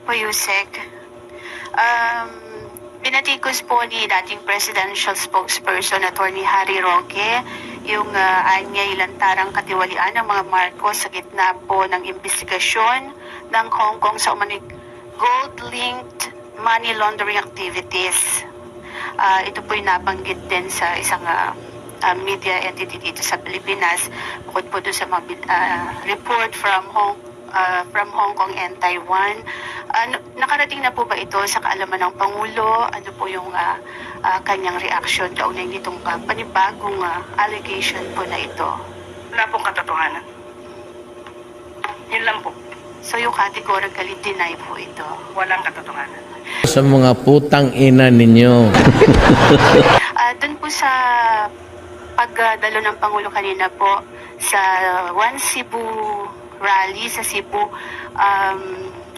po, Yusek. Pinatikos po ni dating presidential spokesperson Attorney Harry Roque yung anyay lantarang katiwalian ng mga Marcos sa gitna po ng investigasyon ng Hong Kong sa umanig gold-linked money laundering activities. Ito po yung nabanggit din sa isang media entity dito sa Pilipinas, bukod po doon sa mga report from Hong Kong and Taiwan. Nakarating na po ba ito sa kaalaman ng Pangulo? Ano po yung kanyang reaction kaugnay nitong panibagong allegation po na ito? Wala pong katotohanan. Yun lang po. So yung categorically deny po ito? Walang katotohanan. Sa mga putang ina ninyo. Doon po sa pagdalo ng Pangulo kanina po sa One Cebu rally sa Cebu,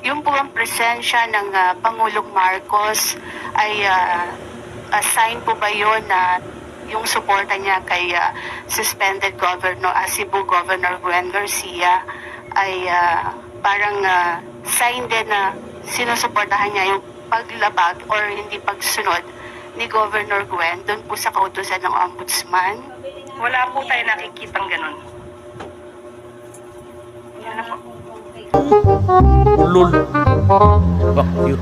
yung po ang presensya ng Pangulong Marcos ay sign po ba yun na yung suporta niya kay suspended Governor Cebu Governor Gwen Garcia ay parang sign din na sinusuportahan niya yung paglabag or hindi pagsunod ni Governor Gwen doon po sa kautusan ng Ombudsman? Wala po tayo nakikitang ganun. Yan na po. Lul. Fuck you.